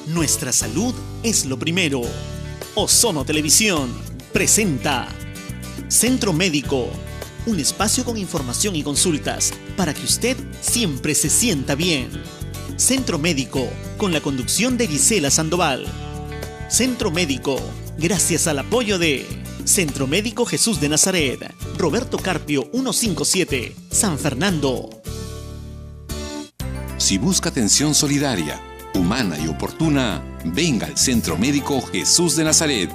Nuestra salud es lo primero. Ozono Televisión presenta Centro Médico, un espacio con información y consultas para que usted siempre se sienta bien. Centro Médico, con la conducción de Gisela Sandoval. Centro Médico, gracias al apoyo de Centro Médico Jesús de Nazaret, Roberto Carpio 157, San Fernando. Si busca atención solidaria, humana y oportuna, venga al Centro Médico Jesús de Nazaret.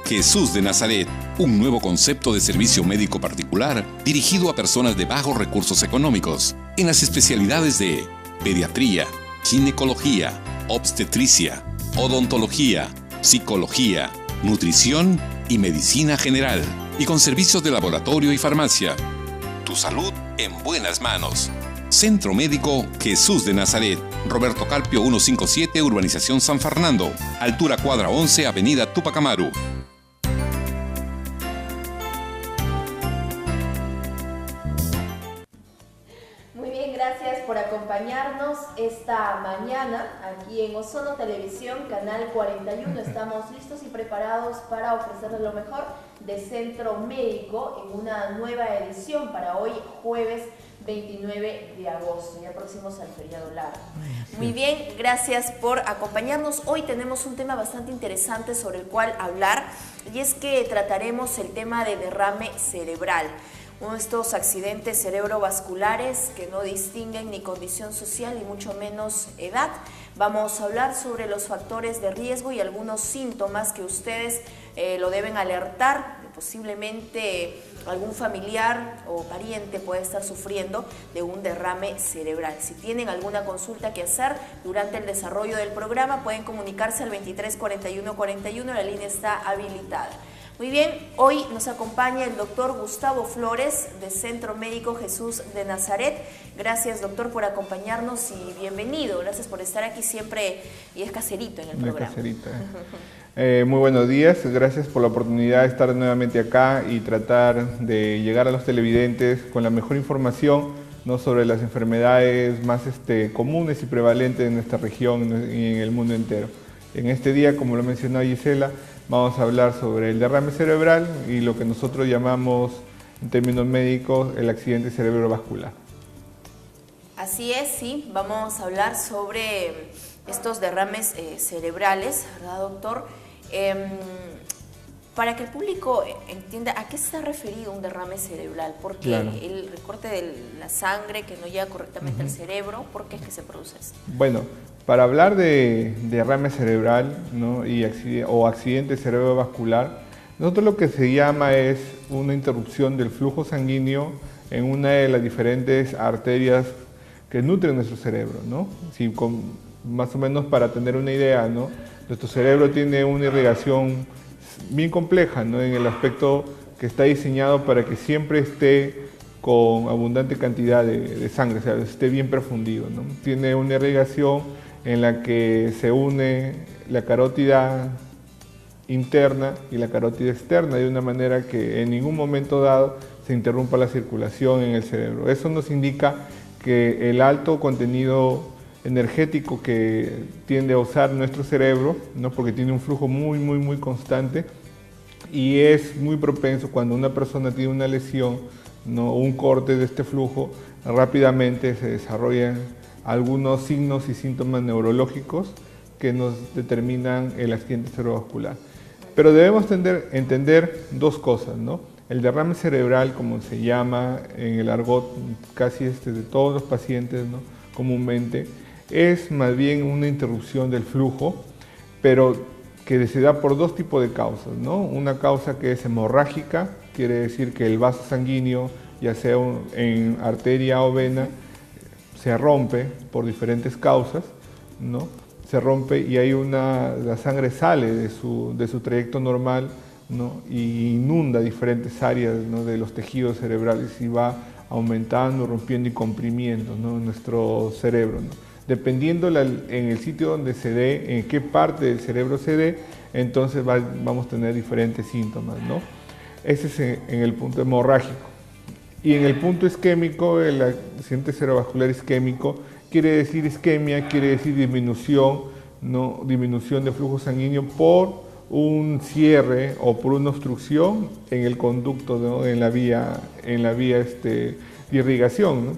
Jesús de Nazaret, un nuevo concepto de servicio médico particular dirigido a personas de bajos recursos económicos, en las especialidades de pediatría, ginecología, obstetricia, odontología, psicología, nutrición y medicina general, y con servicios de laboratorio y farmacia. Tu salud en buenas manos. Centro Médico Jesús de Nazaret, Roberto Carpio 157, Urbanización San Fernando, altura cuadra 11, Avenida Túpac Amaru. Muy bien, gracias por acompañarnos esta mañana aquí en Ozono Televisión, Canal 41. Estamos listos y preparados para ofrecerles lo mejor de Centro Médico en una nueva edición para hoy, jueves 29 de agosto, ya próximos al feriado largo. Muy bien, gracias por acompañarnos. Hoy tenemos un tema bastante interesante sobre el cual hablar, y es que trataremos el tema de derrame cerebral. Uno de estos accidentes cerebrovasculares que no distinguen ni condición social ni mucho menos edad. Vamos a hablar sobre los factores de riesgo y algunos síntomas que ustedes lo deben alertar. Posiblemente algún familiar o pariente puede estar sufriendo de un derrame cerebral. Si tienen alguna consulta que hacer durante el desarrollo del programa, pueden comunicarse al 23 41 41, la línea está habilitada. Muy bien, hoy nos acompaña el doctor Gustavo Flores de Centro Médico Jesús de Nazaret. Gracias, doctor, por acompañarnos y bienvenido. Gracias por estar aquí siempre, y es caserito en el programa. Caserita. Muy buenos días, gracias por la oportunidad de estar nuevamente acá y tratar de llegar a los televidentes con la mejor información, ¿no?, sobre las enfermedades más comunes y prevalentes en nuestra región y en el mundo entero. En este día, como lo mencionó Gisela, vamos a hablar sobre el derrame cerebral y lo que nosotros llamamos, en términos médicos, el accidente cerebrovascular. Así es, sí, vamos a hablar sobre estos derrames cerebrales, ¿verdad, doctor? Para que el público entienda a qué se ha referido un derrame cerebral, porque claro, el recorte de la sangre que no llega correctamente al cerebro, ¿por qué es que se produce esto? Bueno, para hablar de derrame cerebral, ¿no?, o accidente cerebrovascular, nosotros lo que se llama es una interrupción del flujo sanguíneo en una de las diferentes arterias que nutren nuestro cerebro, ¿no? Más o menos para tener una idea, ¿no?, nuestro cerebro tiene una irrigación bien compleja, ¿no?, en el aspecto que está diseñado para que siempre esté con abundante cantidad de sangre, o sea, esté bien perfundido, ¿no? Tiene una irrigación en la que se une la carótida interna y la carótida externa de una manera que en ningún momento dado se interrumpa la circulación en el cerebro. Eso nos indica que el alto contenido energético que tiende a usar nuestro cerebro, ¿no?, porque tiene un flujo muy constante, y es muy propenso cuando una persona tiene una lesión, ¿no?, un corte de este flujo, rápidamente se desarrollan algunos signos y síntomas neurológicos que nos determinan el accidente cerebrovascular. Pero debemos entender dos cosas, ¿no? El derrame cerebral, como se llama en el argot casi de todos los pacientes, ¿no?, comúnmente, es más bien una interrupción del flujo, pero que se da por dos tipos de causas, ¿no? Una causa que es hemorrágica, quiere decir que el vaso sanguíneo, ya sea en arteria o vena, se rompe por diferentes causas, ¿no? Se rompe y la sangre sale de su trayecto normal, ¿no?, y inunda diferentes áreas, ¿no?, de los tejidos cerebrales y va aumentando, rompiendo y comprimiendo, ¿no?, nuestro cerebro, ¿no? Dependiendo en el sitio donde se dé, en qué parte del cerebro se dé, entonces vamos a tener diferentes síntomas, ¿no? Ese es en el punto hemorrágico. Y en el punto isquémico, el accidente cerebrovascular isquémico quiere decir isquemia, quiere decir disminución ¿no? Disminución de flujo sanguíneo por un cierre o por una obstrucción en el conducto, ¿no? en la vía de irrigación, ¿no?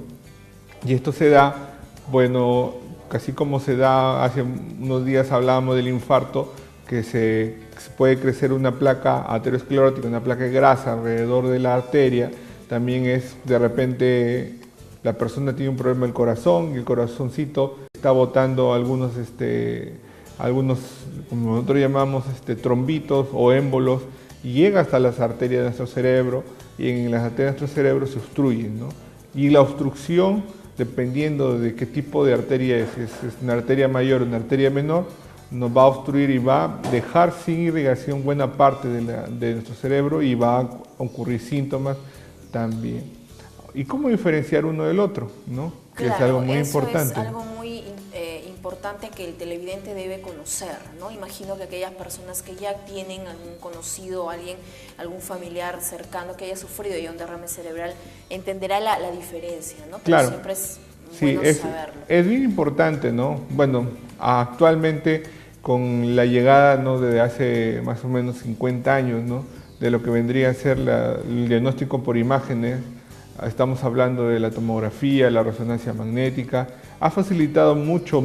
Y esto se da, bueno, casi como se da, hace unos días hablábamos del infarto, que se puede crecer una placa aterosclerótica, una placa de grasa alrededor de la arteria. También es, de repente, la persona tiene un problema del corazón y el corazoncito está botando algunos, como nosotros llamamos, trombitos o émbolos, y llega hasta las arterias de nuestro cerebro, y en las arterias de nuestro cerebro se obstruyen, ¿no? Y la obstrucción, dependiendo de qué tipo de arteria es una arteria mayor o una arteria menor, nos va a obstruir y va a dejar sin irrigación buena parte de nuestro cerebro, y va a ocurrir síntomas también. ¿Y cómo diferenciar uno del otro, ¿no? Que claro, es algo muy eso importante. es algo muy importante que el televidente debe conocer, ¿no? Imagino que aquellas personas que ya tienen algún conocido, algún familiar cercano que haya sufrido ya un derrame cerebral, entenderá la diferencia, ¿no? Pero claro, siempre es sí, bueno saberlo. Es bien importante, ¿no? Bueno, actualmente con la llegada, ¿no? Desde hace más o menos 50 años, ¿no? De lo que vendría a ser el diagnóstico por imágenes, estamos hablando de la tomografía, la resonancia magnética, ha facilitado mucho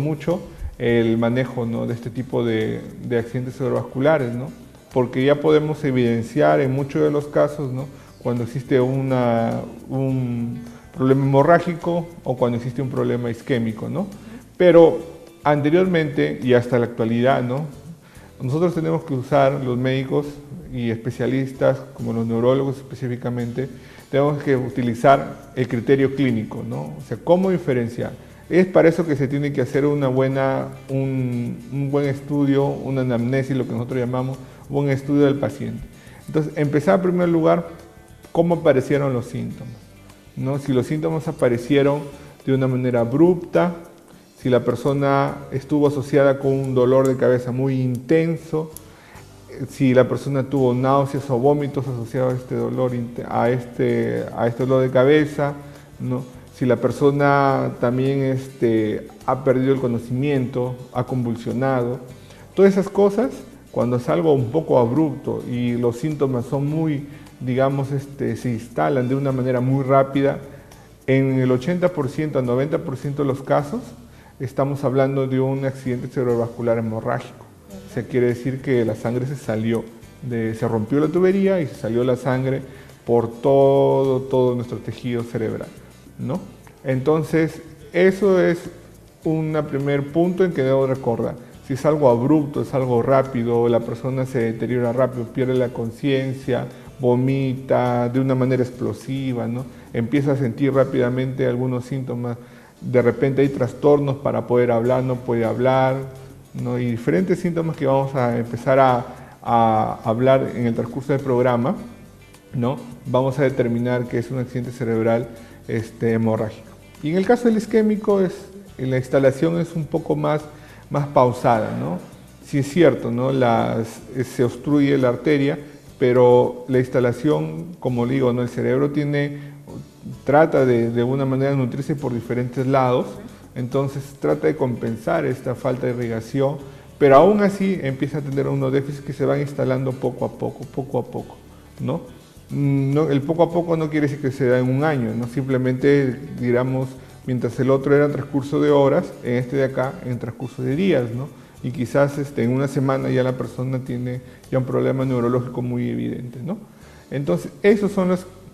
el manejo, ¿no? De este tipo de accidentes cerebrovasculares, ¿no? Porque ya podemos evidenciar en muchos de los casos, ¿no? Cuando existe un problema hemorrágico o cuando existe un problema isquémico, ¿no? Pero anteriormente y hasta la actualidad, ¿no? Nosotros tenemos que usar, los médicos y especialistas, como los neurólogos específicamente, tenemos que utilizar el criterio clínico, ¿no? O sea, ¿cómo diferenciar? Es para eso que se tiene que hacer un buen estudio, una anamnesis, lo que nosotros llamamos un buen estudio del paciente. Entonces, empezar en primer lugar, ¿cómo aparecieron los síntomas? ¿No? Si los síntomas aparecieron de una manera abrupta, si la persona estuvo asociada con un dolor de cabeza muy intenso, si la persona tuvo náuseas o vómitos asociados a este dolor, a este dolor de cabeza, ¿no? Si la persona también ha perdido el conocimiento, ha convulsionado. Todas esas cosas, cuando es algo un poco abrupto y los síntomas son muy, digamos, se instalan de una manera muy rápida, en el 80% al 90% de los casos estamos hablando de un accidente cerebrovascular hemorrágico. O sea, quiere decir que la sangre se rompió la tubería y se salió la sangre por todo nuestro tejido cerebral, ¿no? Entonces, eso es un primer punto en que debo recordar. Si es algo abrupto, es algo rápido, la persona se deteriora rápido, pierde la conciencia, vomita de una manera explosiva, ¿no? Empieza a sentir rápidamente algunos síntomas, de repente hay trastornos para poder hablar, no puede hablar, ¿no? Y diferentes síntomas que vamos a empezar a hablar en el transcurso del programa, ¿no? Vamos a determinar que es un accidente cerebral hemorrágico. Y en el caso del isquémico, la instalación es un poco más pausada, ¿no? Sí es cierto, ¿no? Se obstruye la arteria, pero la instalación, como digo, ¿no? El cerebro trata de alguna manera de nutrirse por diferentes lados, entonces trata de compensar esta falta de irrigación, pero aún así empieza a tener unos déficits que se van instalando poco a poco, ¿no? El poco a poco no quiere decir que se da en un año, ¿no? Simplemente, digamos, mientras el otro era en transcurso de horas, en este de acá en transcurso de días, ¿no? Y quizás en una semana ya la persona tiene ya un problema neurológico muy evidente, ¿no? Entonces, esas son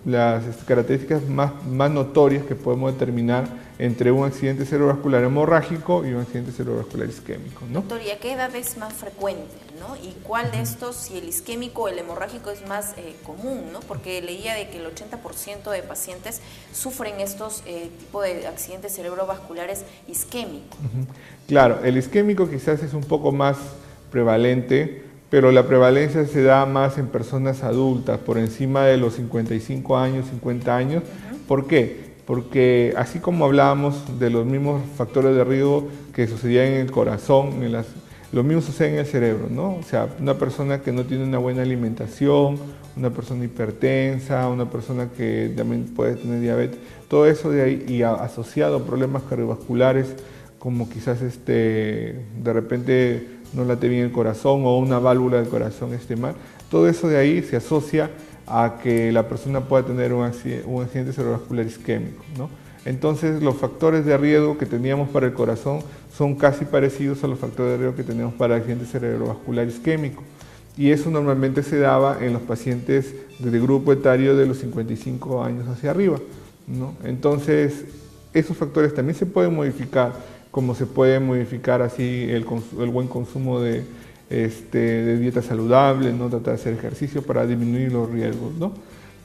las características más notorias que podemos determinar entre un accidente cerebrovascular hemorrágico y un accidente cerebrovascular isquémico, ¿no? Doctor, ¿y a qué edad es más frecuente, ¿no? ¿Y cuál de estos, si el isquémico o el hemorrágico es más común, ¿no? Porque leía de que el 80% de pacientes sufren estos tipos de accidentes cerebrovasculares isquémicos. Claro, el isquémico quizás es un poco más prevalente, pero la prevalencia se da más en personas adultas, por encima de los 55 años, 50 años. ¿Por qué? Porque así como hablábamos de los mismos factores de riesgo que sucedían en el corazón, lo mismo sucede en el cerebro, ¿no? O sea, una persona que no tiene una buena alimentación, una persona hipertensa, una persona que también puede tener diabetes, todo eso de ahí, y asociado a problemas cardiovasculares como quizás de repente no late bien el corazón o una válvula del corazón esté mal. Todo eso de ahí se asocia a que la persona pueda tener un accidente cerebrovascular isquémico, ¿no? Entonces los factores de riesgo que teníamos para el corazón son casi parecidos a los factores de riesgo que tenemos para el accidente cerebrovascular isquémico. Y eso normalmente se daba en los pacientes del grupo etario de los 55 años hacia arriba, ¿no? Entonces esos factores también se pueden modificar, como se puede modificar así el buen consumo de dieta saludable, ¿no? Tratar de hacer ejercicio para disminuir los riesgos, ¿no?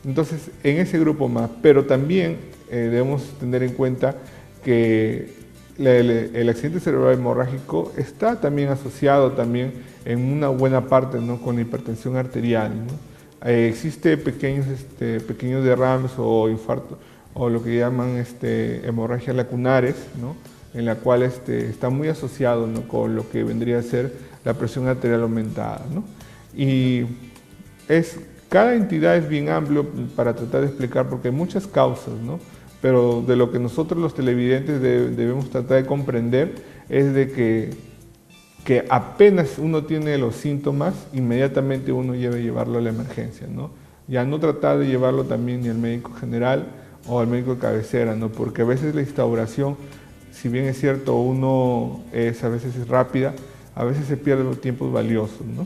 Entonces, en ese grupo más, pero también debemos tener en cuenta que el accidente cerebral hemorrágico está también asociado también en una buena parte, ¿no? Con la hipertensión arterial, ¿no? Existe pequeños derrames o infartos o lo que llaman hemorragias lacunares, ¿no? En la cual está muy asociado, ¿no? Con lo que vendría a ser la presión arterial aumentada, ¿no? Y cada entidad es bien amplio para tratar de explicar porque hay muchas causas, ¿no? Pero de lo que nosotros los televidentes debemos tratar de comprender es de que apenas uno tiene los síntomas, inmediatamente uno debe llevarlo a la emergencia, ¿no? Ya no tratar de llevarlo también ni al médico general o al médico de cabecera, ¿no? Porque a veces la instauración, si bien es cierto, a veces es rápida, a veces se pierden los tiempos valiosos, ¿no?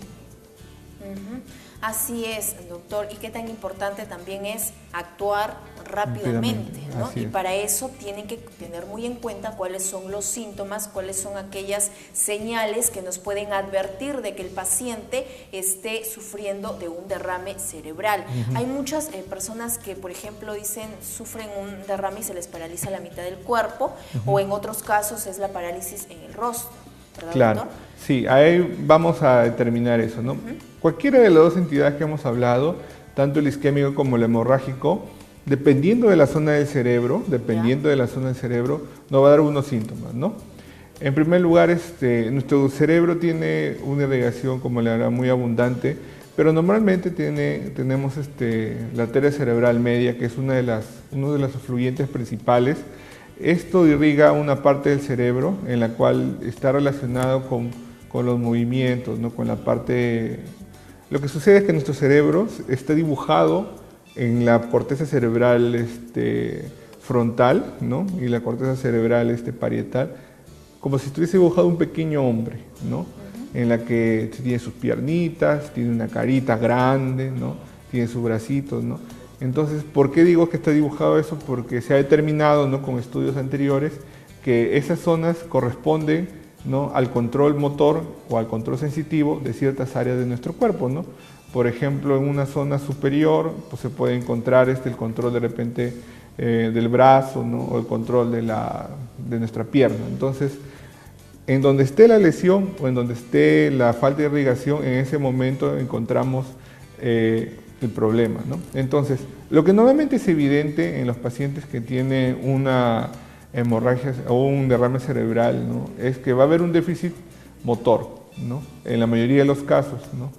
Así es, doctor. Y qué tan importante también es actuar rápidamente, ¿no? Y para eso tienen que tener muy en cuenta cuáles son los síntomas, cuáles son aquellas señales que nos pueden advertir de que el paciente esté sufriendo de un derrame cerebral. Hay muchas personas que, por ejemplo, dicen sufren un derrame y se les paraliza la mitad del cuerpo, o en otros casos es la parálisis en el rostro. ¿Verdad, claro, doctor? Sí, ahí vamos a determinar eso, ¿no? Cualquiera de las dos entidades que hemos hablado, tanto el isquémico como el hemorrágico, dependiendo de la zona del cerebro, nos va a dar unos síntomas, ¿no? En primer lugar, nuestro cerebro tiene una irrigación, como le hará, muy abundante, pero normalmente tenemos la arteria cerebral media, que es uno de los afluentes principales. Esto irriga una parte del cerebro en la cual está relacionado con los movimientos, ¿no? Con la parte... Lo que sucede es que nuestro cerebro está dibujado en la corteza cerebral frontal, ¿no? Y la corteza cerebral parietal, como si estuviese dibujado un pequeño hombre, ¿no? En la que tiene sus piernitas, tiene una carita grande, ¿no? Tiene sus bracitos, ¿no? Entonces, ¿por qué digo que está dibujado eso? Porque se ha determinado, ¿no? Con estudios anteriores que esas zonas corresponden, ¿no? Al control motor o al control sensitivo de ciertas áreas de nuestro cuerpo, ¿no? Por ejemplo, en una zona superior pues, se puede encontrar el control de repente del brazo, ¿no? O el control de nuestra pierna. Entonces, en donde esté la lesión o en donde esté la falta de irrigación, en ese momento encontramos el problema, ¿no? Entonces, lo que normalmente es evidente en los pacientes que tienen una hemorragia o un derrame cerebral, ¿no? Es que va a haber un déficit motor, ¿no? En la mayoría de los casos, ¿no?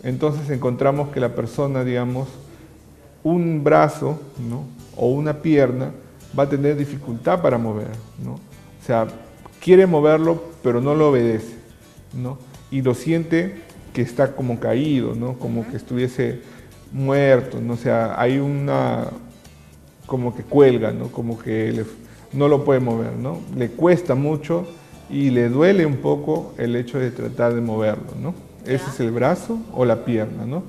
Entonces encontramos que la persona, digamos, un brazo, ¿no? O una pierna va a tener dificultad para mover, ¿no? O sea, quiere moverlo, pero no lo obedece, ¿no? Y lo siente que está como caído, ¿no? Como que estuviese muerto, ¿no? O sea, hay como que cuelga, ¿no? Como que no lo puede mover, ¿no? Le cuesta mucho y le duele un poco el hecho de tratar de moverlo, ¿no? Ese es el brazo o la pierna, ¿no?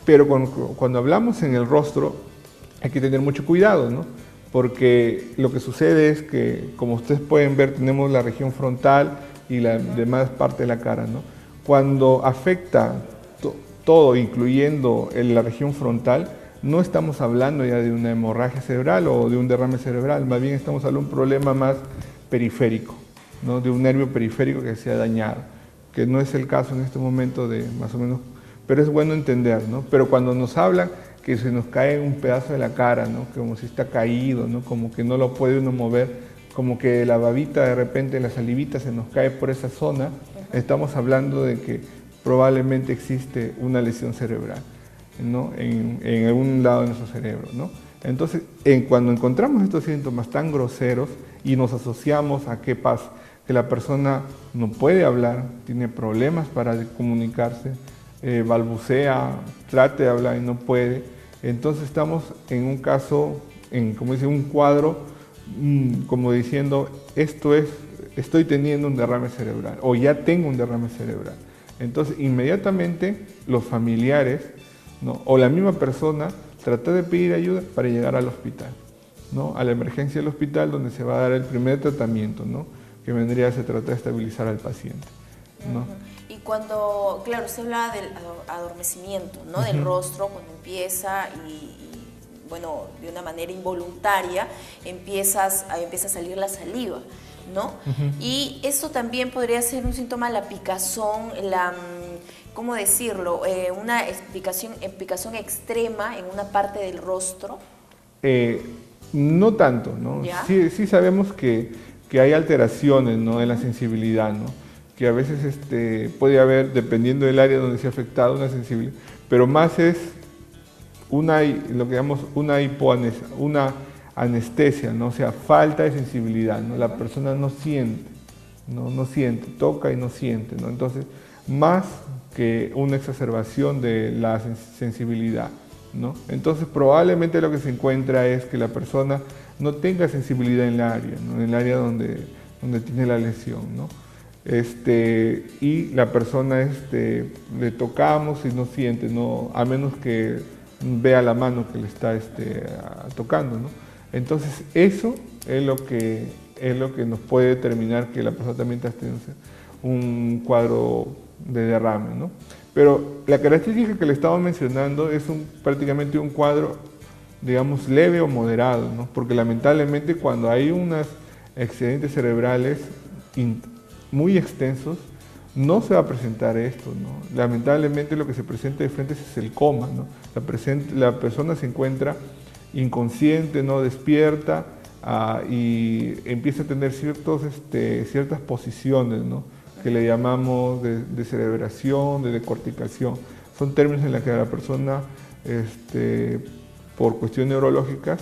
Pero cuando hablamos en el rostro hay que tener mucho cuidado, ¿no? Porque lo que sucede es que, como ustedes pueden ver, tenemos la región frontal y la demás parte de la cara, ¿no? Cuando afecta todo, incluyendo la región frontal, no estamos hablando ya de una hemorragia cerebral o de un derrame cerebral, más bien estamos hablando de un problema más periférico, ¿no? De un nervio periférico que se ha dañado, que no es el caso en este momento de más o menos, pero es bueno entender, ¿no? Pero cuando nos hablan que se nos cae un pedazo de la cara, ¿no? Como si está caído, ¿no? Como que no lo puede uno mover, como que la babita de repente, la salivita se nos cae por esa zona, estamos hablando de que probablemente existe una lesión cerebral, ¿no? En algún lado de nuestro cerebro, ¿no? Entonces, cuando encontramos estos síntomas tan groseros y nos asociamos a qué pasa, que la persona no puede hablar, tiene problemas para comunicarse, balbucea, trate de hablar y no puede. Entonces estamos en un caso, como dice, un cuadro, como diciendo, estoy teniendo un derrame cerebral o ya tengo un derrame cerebral. Entonces inmediatamente los familiares, ¿no?, o la misma persona trata de pedir ayuda para llegar al hospital, ¿no?, a la emergencia del hospital, donde se va a dar el primer tratamiento, ¿no?, que se trata de estabilizar al paciente, ¿no? Y cuando, claro, se habla del adormecimiento, ¿no?, del rostro, cuando empieza y bueno, de una manera involuntaria empieza a salir la saliva, ¿no? Y eso también podría ser un síntoma, la picazón, ¿cómo decirlo? Una picazón extrema en una parte del rostro. No tanto, ¿no? Sí sabemos que hay alteraciones, ¿no?, en la sensibilidad, ¿no?, que a veces puede haber, dependiendo del área donde se ha afectado, una sensibilidad, pero más es lo que llamamos una anestesia, ¿no?, o sea, falta de sensibilidad, ¿no? La persona no siente, no siente, toca y no siente, ¿no? Entonces, más que una exacerbación de la sensibilidad, ¿no? Entonces, probablemente lo que se encuentra es que la persona no tenga sensibilidad en el área, ¿no?, en el área donde tiene la lesión, ¿no? Y la persona le tocamos y no siente, ¿no?, a menos que vea la mano que le está tocando, ¿no? Entonces eso es lo que nos puede determinar que la persona también está teniendo un cuadro de derrame, ¿no? Pero la característica que le estaba mencionando es prácticamente un cuadro, digamos, leve o moderado, ¿no? Porque lamentablemente cuando hay unos excedentes cerebrales muy extensos, no se va a presentar esto, ¿no? Lamentablemente lo que se presenta de frente es el coma, ¿no? La persona se encuentra inconsciente, no despierta, y empieza a tener ciertas posiciones, ¿no?, que le llamamos de cerebración, de decorticación. Son términos en los que la persona, por cuestiones neurológicas,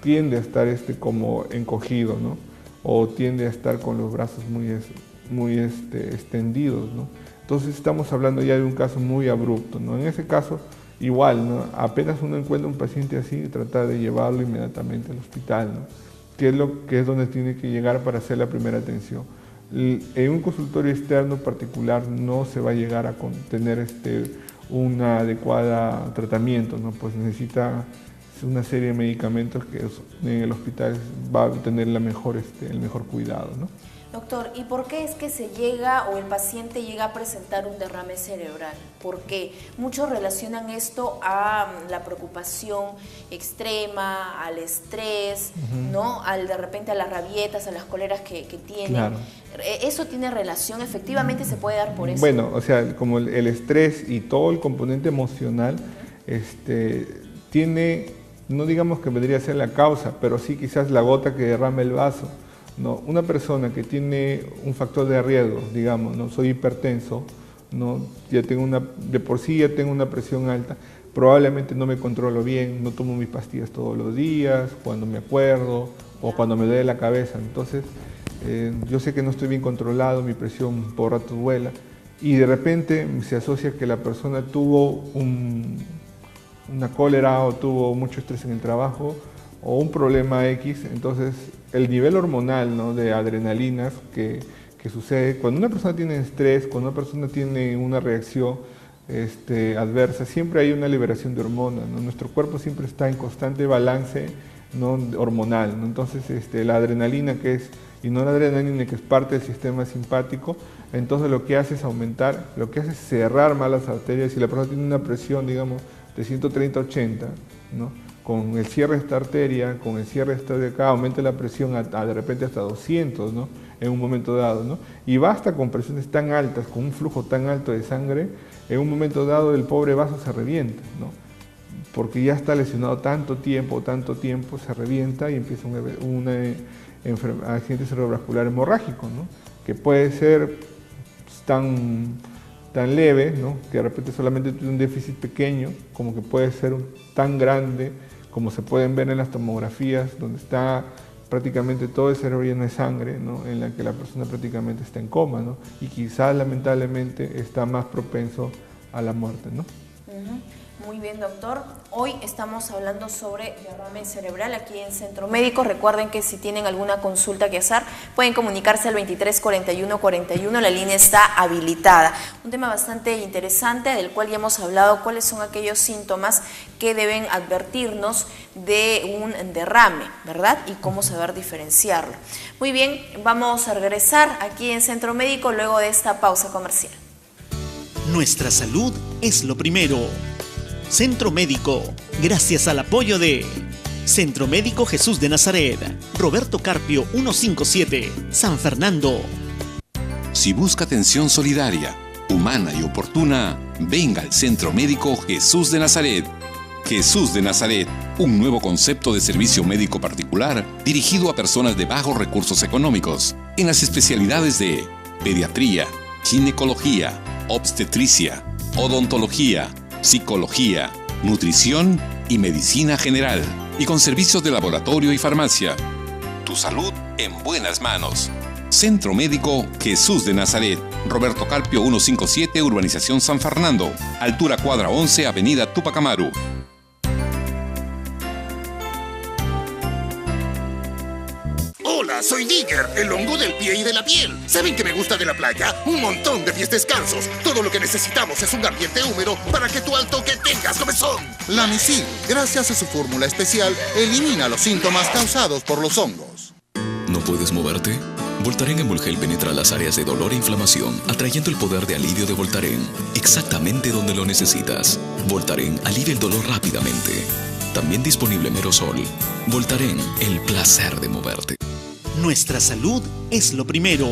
tiende a estar como encogido, ¿no?, o tiende a estar con los brazos muy extendidos, ¿no? Entonces estamos hablando ya de un caso muy abrupto, ¿no? En ese caso, igual, ¿no?, apenas uno encuentra un paciente así, tratar de llevarlo inmediatamente al hospital, ¿no?, que es donde tiene que llegar para hacer la primera atención. En un consultorio externo particular no se va a llegar a tener un adecuado tratamiento, ¿no?, pues necesita una serie de medicamentos que en el hospital va a tener el mejor cuidado, ¿no? Doctor, ¿y por qué es que se llega o el paciente llega a presentar un derrame cerebral? Porque muchos relacionan esto a la preocupación extrema, al estrés, ¿no?, de repente a las rabietas, a las cóleras que tienen. Claro. ¿Eso tiene relación? ¿Efectivamente se puede dar por eso? Bueno, o sea, como el estrés y todo el componente emocional tiene, no digamos que vendría a ser la causa, pero sí quizás la gota que derrama el vaso. No, una persona que tiene un factor de riesgo, digamos, no soy hipertenso, no, de por sí ya tengo una presión alta, probablemente no me controlo bien, no tomo mis pastillas todos los días, cuando me acuerdo o cuando me duele la cabeza. Entonces, yo sé que no estoy bien controlado, mi presión por rato vuela, y de repente se asocia que la persona tuvo una cólera o tuvo mucho estrés en el trabajo o un problema X. Entonces el nivel hormonal, ¿no?, de adrenalinas que sucede cuando una persona tiene estrés, cuando una persona tiene una reacción adversa, siempre hay una liberación de hormonas, ¿no? Nuestro cuerpo siempre está en constante balance, ¿no?, hormonal, ¿no? Entonces la adrenalina y no la adrenalina que es parte del sistema simpático, entonces lo que hace es aumentar, lo que hace es cerrar más las arterias. Si la persona tiene una presión, digamos, de 130-80, ¿no?, con el cierre de esta arteria, con el cierre de esta de acá, aumenta la presión de repente hasta 200, ¿no?, en un momento dado, ¿no? Y basta con presiones tan altas, con un flujo tan alto de sangre, en un momento dado el pobre vaso se revienta, ¿no?, porque ya está lesionado tanto tiempo, se revienta y empieza un accidente cerebrovascular hemorrágico, ¿no?, que puede ser tan leve, ¿no?, que de repente solamente tiene un déficit pequeño, como que puede ser tan grande, como se pueden ver en las tomografías, donde está prácticamente todo el cerebro lleno de sangre, ¿no? En la que la persona prácticamente está en coma, ¿no? Y quizás lamentablemente está más propenso a la muerte, ¿no? Muy bien, doctor. Hoy estamos hablando sobre derrame cerebral aquí en Centro Médico. Recuerden que si tienen alguna consulta que hacer, pueden comunicarse al 23 41 41, la línea está habilitada. Un tema bastante interesante del cual ya hemos hablado, cuáles son aquellos síntomas que deben advertirnos de un derrame, ¿verdad? Y cómo saber diferenciarlo. Muy bien, vamos a regresar aquí en Centro Médico luego de esta pausa comercial. Nuestra salud es lo primero. Centro Médico, gracias al apoyo de Centro Médico Jesús de Nazaret, Roberto Carpio 157, San Fernando. Si busca atención solidaria, humana y oportuna, venga al Centro Médico Jesús de Nazaret. Jesús de Nazaret, un nuevo concepto de servicio médico particular dirigido a personas de bajos recursos económicos, en las especialidades de pediatría, ginecología, obstetricia, odontología, psicología, nutrición y medicina general, y con servicios de laboratorio y farmacia. Tu salud en buenas manos. Centro Médico Jesús de Nazaret, Roberto Carpio 157, Urbanización San Fernando, altura cuadra 11, Avenida Túpac Amaru. Hola, soy Digger, el hongo del pie y de la piel. ¿Saben qué me gusta de la playa? Un montón de pies descalzos. Todo lo que necesitamos es un ambiente húmedo para que tú al toque tengas comezón. Lamisil, gracias a su fórmula especial, elimina los síntomas causados por los hongos. ¿No puedes moverte? Voltaren Emulgel penetra las áreas de dolor e inflamación, atrayendo el poder de alivio de Voltaren, exactamente donde lo necesitas. Voltaren alivia el dolor rápidamente. También disponible en aerosol. Voltaren, el placer de moverte. Nuestra salud es lo primero.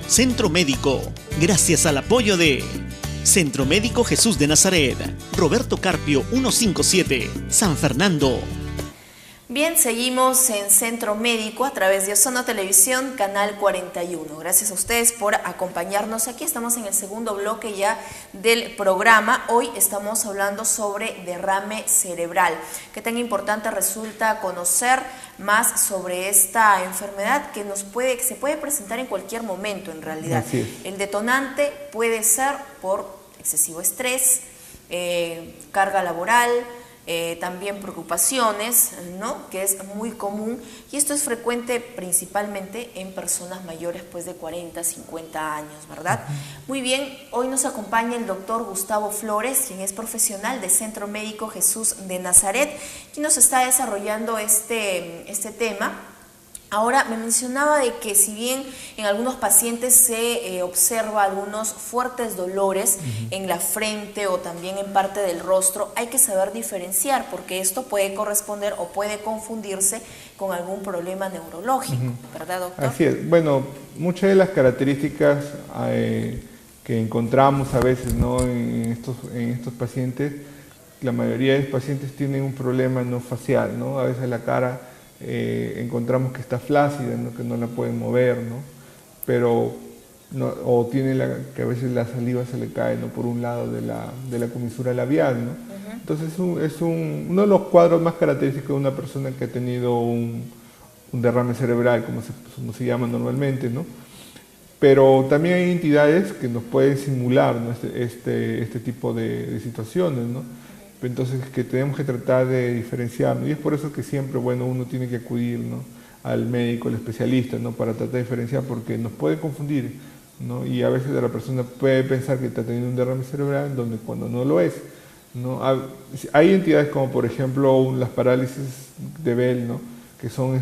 Centro Médico, gracias al apoyo de Centro Médico Jesús de Nazaret, Roberto Carpio 157, San Fernando. Bien, seguimos en Centro Médico a través de Ozono Televisión, Canal 41. Gracias a ustedes por acompañarnos aquí. Estamos en el segundo bloque ya del programa. Hoy estamos hablando sobre derrame cerebral. Qué tan importante resulta conocer más sobre esta enfermedad que se puede presentar en cualquier momento en realidad. Así es. El detonante puede ser por excesivo estrés, carga laboral, también preocupaciones, ¿no? Que es muy común, y esto es frecuente principalmente en personas mayores pues de 40, 50 años, ¿verdad? Muy bien, hoy nos acompaña el doctor Gustavo Flores, quien es profesional de Centro Médico Jesús de Nazaret, quien nos está desarrollando este tema. Ahora, me mencionaba de que si bien en algunos pacientes se observa algunos fuertes dolores en la frente o también en parte del rostro, hay que saber diferenciar porque esto puede corresponder o puede confundirse con algún problema neurológico, ¿verdad, doctor? Así es. Bueno, muchas de las características que encontramos a veces, ¿no? en estos pacientes, la mayoría de los pacientes tienen un problema no facial, ¿no? A veces la cara encontramos que está flácida, ¿no? Que no la pueden mover, ¿no? Pero o tiene que a veces la saliva se le cae, ¿no? Por un lado de la comisura labial, ¿no? Entonces es uno de los cuadros más característicos de una persona que ha tenido un derrame cerebral, como se llama normalmente, ¿no? Pero también hay entidades que nos pueden simular, ¿no? este tipo de situaciones, ¿no? Entonces que tenemos que tratar de diferenciarnos, y es por eso que siempre, bueno, uno tiene que acudir, ¿no? Al médico, al especialista, ¿no? Para tratar de diferenciar, porque nos puede confundir, ¿no? Y a veces la persona puede pensar que está teniendo un derrame cerebral donde cuando no lo es, ¿no? Hay entidades como por ejemplo las parálisis de Bell, ¿no? Que son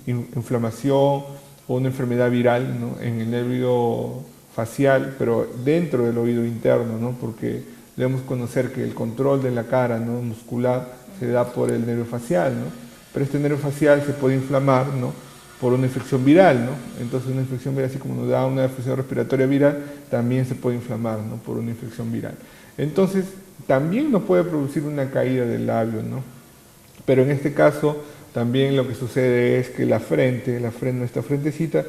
inflamación o una enfermedad viral, ¿no? En el nervio facial, pero dentro del oído interno, ¿no? Porque debemos conocer que el control de la cara, ¿no? Muscular se da por el nervio facial, ¿no? Pero este nervio facial se puede inflamar, ¿no? Por una infección viral, ¿no? Entonces una infección viral, así como nos da una infección respiratoria viral, también se puede inflamar, ¿no? Por una infección viral. Entonces también nos puede producir una caída del labio, ¿no? Pero en este caso también lo que sucede es que nuestra frentecita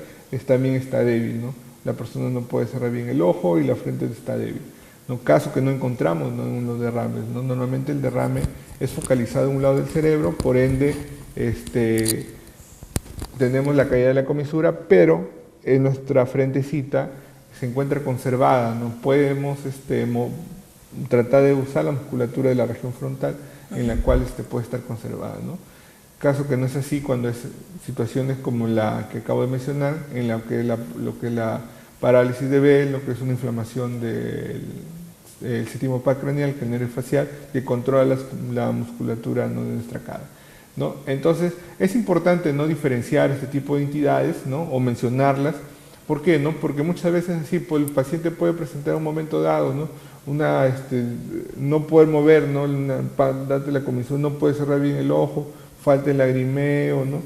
también está débil, ¿no? La persona no puede cerrar bien el ojo y la frente está débil. ¿No? Caso que no encontramos, ¿no? En los derrames, ¿no? Normalmente el derrame es focalizado en un lado del cerebro, por ende tenemos la caída de la comisura, pero en nuestra frentecita se encuentra conservada, no podemos tratar de usar la musculatura de la región frontal en la cual puede estar conservada, ¿no? Caso que no es así cuando es situaciones como la que acabo de mencionar, en la que lo que es la parálisis de Bell, lo que es una inflamación del séptimo par craneal, que es el nervio facial, que controla la musculatura, ¿no?, de nuestra cara, ¿no? Entonces, es importante no diferenciar este tipo de entidades, ¿no?, o mencionarlas. ¿Por qué? ¿No? Porque muchas veces así, pues, el paciente puede presentar un momento dado, ¿no?, no poder mover, ¿no?, darte la comisura, no puede cerrar bien el ojo, falta el lagrimeo, ¿no?,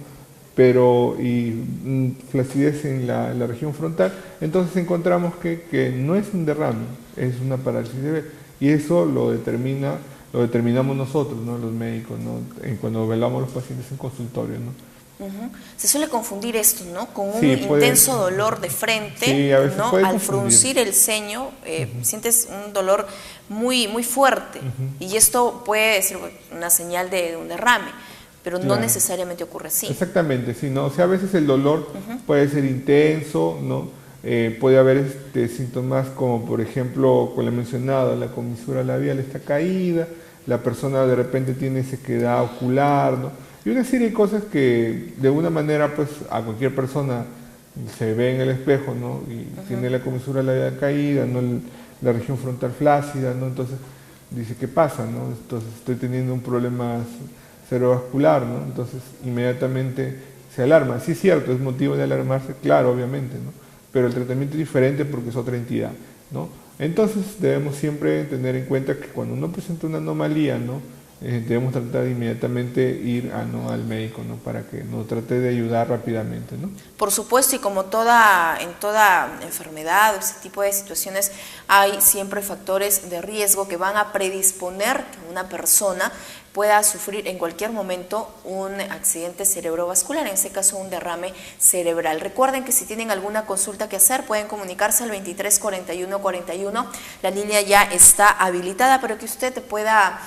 y flacidez en la región frontal. Entonces encontramos que no es un derrame, es una parálisis de Bell, y eso lo determinamos nosotros, ¿no?, los médicos, ¿no?, cuando evaluamos a los pacientes en consultorio, ¿no? Se suele confundir esto, ¿no?, con un Sí, intenso dolor de frente, sí, a veces ¿no? puede Al confundir. fruncir el ceño, sientes un dolor muy, muy fuerte, y esto puede ser una señal de un derrame, pero no Claro. necesariamente ocurre así. Exactamente, sí, ¿no? O sea, a veces el dolor puede ser intenso, ¿no? Puede haber síntomas como, por ejemplo, como le he mencionado, la comisura labial está caída, la persona de repente tiene sequedad ocular, ¿no? Y una serie de cosas que de alguna manera, pues, a cualquier persona se ve en el espejo, ¿no? Y tiene la comisura labial caída, ¿no?, la región frontal flácida, ¿no? Entonces dice, ¿qué pasa, no? Entonces estoy teniendo un problema cerebrovascular, ¿no? Entonces inmediatamente se alarma. Sí es cierto, es motivo de alarmarse, claro, obviamente, ¿no? Pero el tratamiento es diferente porque es otra entidad, ¿no? Entonces debemos siempre tener en cuenta que cuando uno presenta una anomalía, ¿no?, debemos tratar de inmediatamente ir al médico, ¿no?, para que nos trate de ayudar rápidamente, ¿no? Por supuesto, y como en toda enfermedad o ese tipo de situaciones, hay siempre factores de riesgo que van a predisponer que una persona pueda sufrir en cualquier momento un accidente cerebrovascular, en este caso un derrame cerebral. Recuerden que si tienen alguna consulta que hacer, pueden comunicarse al 23 41 41, la línea ya está habilitada para que usted pueda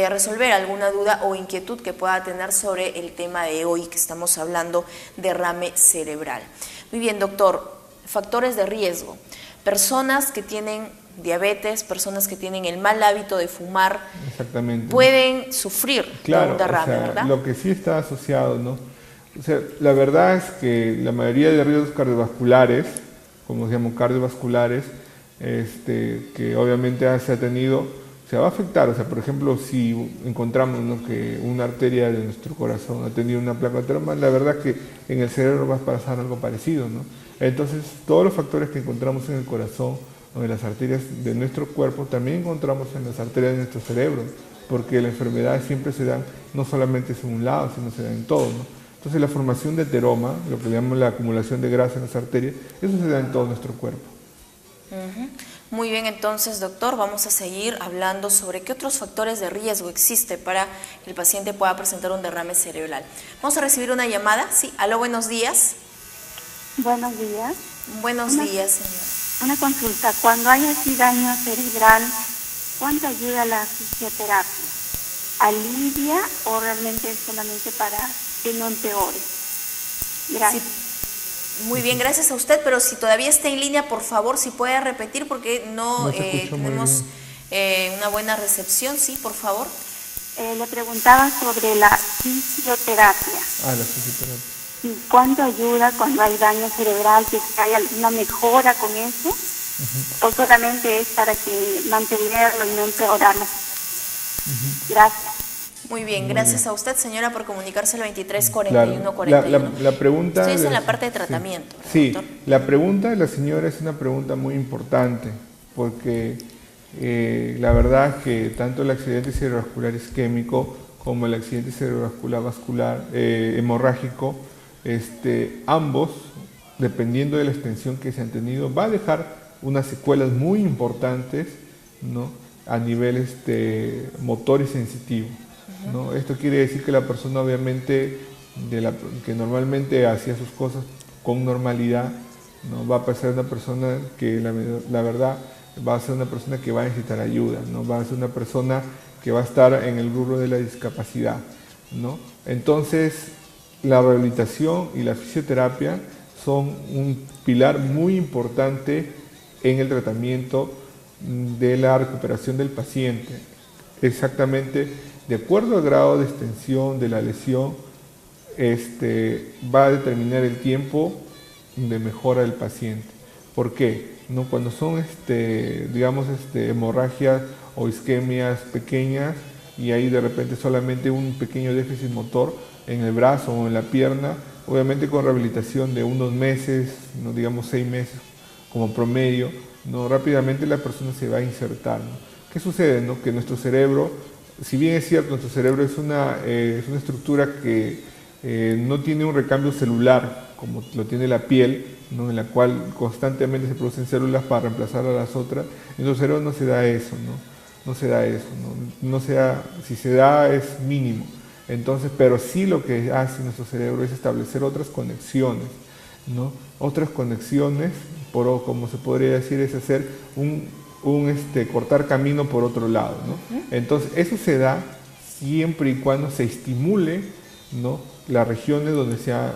resolver alguna duda o inquietud que pueda tener sobre el tema de hoy, que estamos hablando de derrame cerebral. Muy bien, doctor, factores de riesgo. Personas que tienen diabetes, personas que tienen el mal hábito de fumar, Exactamente, pueden sufrir de un derrame, o sea, ¿verdad? lo que sí está asociado, ¿no? O sea, la verdad es que la mayoría de riesgos cardiovasculares, como se llaman cardiovasculares, que obviamente se ha tenido, se va a afectar. O sea, por ejemplo, si encontramos, ¿no?, que una arteria de nuestro corazón ha tenido una placa ateroma, la verdad que en el cerebro va a pasar algo parecido, ¿no? Entonces, todos los factores que encontramos en el corazón o en las arterias de nuestro cuerpo, también encontramos en las arterias de nuestro cerebro, porque las enfermedades siempre se dan, no solamente en un lado, sino se dan en todo, ¿no? Entonces, la formación de ateroma, lo que llamamos la acumulación de grasa en las arterias, eso se da en todo nuestro cuerpo. Muy bien, entonces, doctor, vamos a seguir hablando sobre qué otros factores de riesgo existe para que el paciente pueda presentar un derrame cerebral. Vamos a recibir una llamada. Sí, aló, buenos días. Buenos días. Buenos días, señora. Una consulta. Cuando hay así daño cerebral, ¿cuánto ayuda la fisioterapia? ¿Alivia o realmente es solamente para que no empeore? Gracias. Sí. Muy bien, gracias a usted, pero si todavía está en línea, por favor, si puede repetir porque no tenemos una buena recepción. Sí, por favor. Le preguntaba sobre la fisioterapia. La fisioterapia. ¿Y cuánto ayuda cuando hay daño cerebral? ¿Que hay alguna mejora con eso? ¿O solamente es para que mantenerlo y no empeorarlo? Gracias. Muy bien, gracias a usted, señora, por comunicarse al 23 41 41. La pregunta... Estoy en la parte de tratamiento. Sí, doctor. la pregunta de la señora es una pregunta muy importante, porque la verdad es que tanto el accidente cerebrovascular isquémico como el accidente cerebrovascular hemorrágico, ambos, dependiendo de la extensión que se han tenido, va a dejar unas secuelas muy importantes, ¿no?, a nivel motor y sensitivo, ¿no? Esto quiere decir que la persona, obviamente, que normalmente hacía sus cosas con normalidad, ¿no?, va a pasar una persona que la verdad va a ser una persona que va a necesitar ayuda, ¿no?, va a ser una persona que va a estar en el rubro de la discapacidad, ¿no? Entonces, la rehabilitación y la fisioterapia son un pilar muy importante en el tratamiento de la recuperación del paciente. Exactamente, de acuerdo al grado de extensión de la lesión, va a determinar el tiempo de mejora del paciente. ¿Por qué? ¿No? Cuando son, digamos, hemorragias o isquemias pequeñas y hay de repente solamente un pequeño déficit motor en el brazo o en la pierna, obviamente con rehabilitación de unos meses, no digamos 6 meses como promedio, ¿no? Rápidamente la persona se va a insertar, ¿no? ¿Qué sucede? ¿No? Que nuestro cerebro, si bien es cierto, nuestro cerebro es una estructura que no tiene un recambio celular como lo tiene la piel, ¿no? En la cual constantemente se producen células para reemplazar a las otras, en nuestro cerebro no se da eso, ¿no? No se da eso, ¿no? Si se da es mínimo. Entonces, pero sí lo que hace nuestro cerebro es establecer otras conexiones, ¿no? Otras conexiones, como se podría decir, es hacer cortar camino por otro lado, ¿no? Entonces, eso se da siempre y cuando se estimule, ¿no? Las regiones donde ha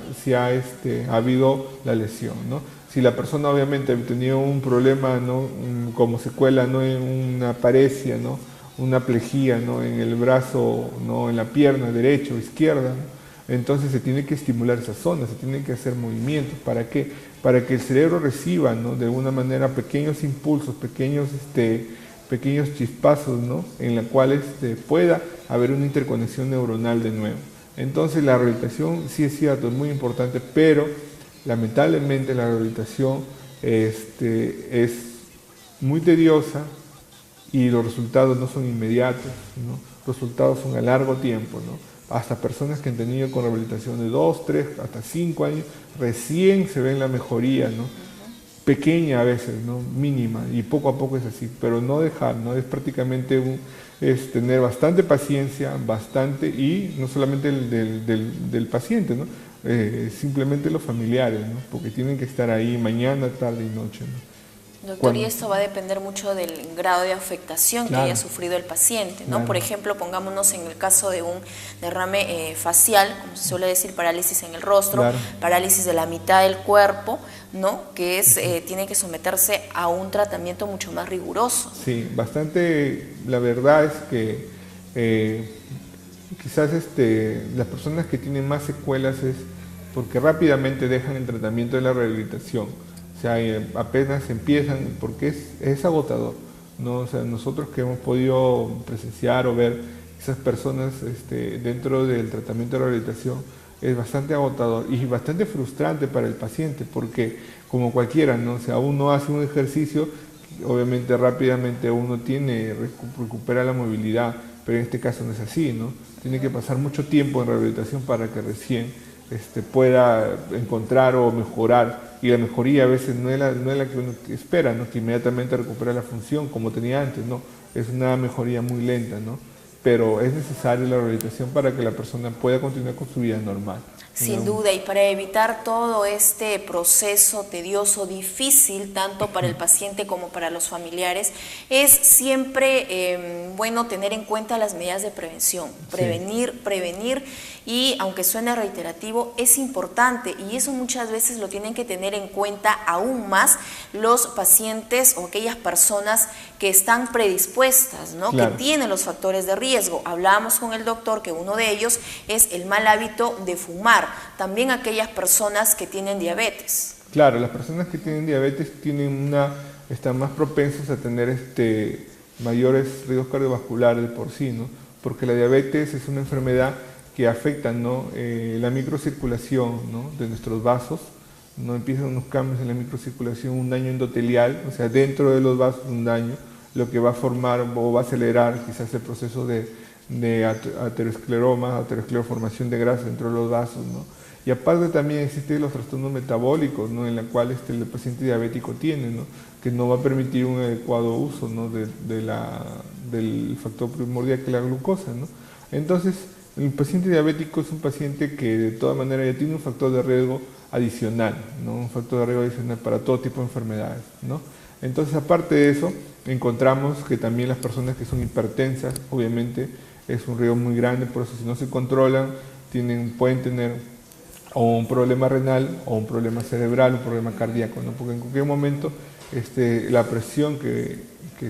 habido la lesión, ¿no? Si la persona obviamente ha tenido un problema, ¿no? Como secuela, ¿no? En una paresia, ¿no? Una plejía, ¿no? En el brazo, ¿no? En la pierna derecha o izquierda, ¿no? Entonces se tiene que estimular esa zona, se tienen que hacer movimientos. ¿Para qué? Para que el cerebro reciba, ¿no? De alguna manera pequeños impulsos, pequeños chispazos, ¿no? En la cual pueda haber una interconexión neuronal de nuevo. Entonces la rehabilitación sí es cierto, es muy importante, pero lamentablemente la rehabilitación es muy tediosa y los resultados no son inmediatos, ¿no? Los resultados son a largo tiempo, ¿no? Hasta personas que han tenido con rehabilitación de 2, 3, hasta 5 años, recién se ven la mejoría, ¿no? Pequeña a veces, ¿no? Mínima, y poco a poco es así, pero no dejar, ¿no? Es prácticamente es tener bastante paciencia, y no solamente del paciente, ¿no? Simplemente los familiares, ¿no? Porque tienen que estar ahí mañana, tarde y noche, ¿no? Doctor, y esto va a depender mucho del grado de afectación que haya sufrido el paciente, ¿no? Por ejemplo, pongámonos en el caso de un derrame facial, como se suele decir, parálisis en el rostro, parálisis de la mitad del cuerpo, ¿no? Que tiene que someterse a un tratamiento mucho más riguroso. Sí, bastante. La verdad es que quizás las personas que tienen más secuelas es porque rápidamente dejan el tratamiento de la rehabilitación. O sea, apenas empiezan, porque es agotador, ¿no? O sea, nosotros que hemos podido presenciar o ver esas personas dentro del tratamiento de rehabilitación, es bastante agotador y bastante frustrante para el paciente, porque como cualquiera, ¿no? O sea, uno hace un ejercicio, obviamente rápidamente uno recupera la movilidad, pero en este caso no es así, ¿no? Tiene que pasar mucho tiempo en rehabilitación para que recién pueda encontrar o mejorar, y la mejoría a veces no es la que uno espera, ¿no? Que inmediatamente recupera la función como tenía antes, no, es una mejoría muy lenta, ¿no? Pero es necesaria la rehabilitación para que la persona pueda continuar con su vida normal. Sin duda, y para evitar todo este proceso tedioso, difícil, tanto para el paciente como para los familiares, es siempre bueno tener en cuenta las medidas de prevención, prevenir, y aunque suene reiterativo, es importante, y eso muchas veces lo tienen que tener en cuenta aún más los pacientes o aquellas personas que están predispuestas, ¿no? Que tienen los factores de riesgo. Hablábamos con el doctor que uno de ellos es el mal hábito de fumar. También aquellas personas que tienen diabetes. Claro, las personas que tienen diabetes están más propensas a tener mayores riesgos cardiovasculares de por sí, ¿no? Porque la diabetes es una enfermedad que afecta, ¿no? La microcirculación, ¿no? De nuestros vasos, ¿no? Empiezan unos cambios en la microcirculación, un daño endotelial, o sea, dentro de los vasos un daño, lo que va a formar o va a acelerar quizás el proceso de ateroscleroformación de grasa dentro de los vasos, ¿no? Y aparte también existen los trastornos metabólicos, ¿no? En la cual el paciente diabético tiene, ¿no? Que no va a permitir un adecuado uso, ¿no? del factor primordial que es la glucosa, ¿no? Entonces, el paciente diabético es un paciente que de todas maneras ya tiene un factor de riesgo adicional, ¿no? Un factor de riesgo adicional para todo tipo de enfermedades, ¿no? Entonces, aparte de eso, encontramos que también las personas que son hipertensas, obviamente, es un riesgo muy grande, por eso si no se controlan, pueden tener o un problema renal, o un problema cerebral, un problema cardíaco, ¿no? Porque en cualquier momento la presión que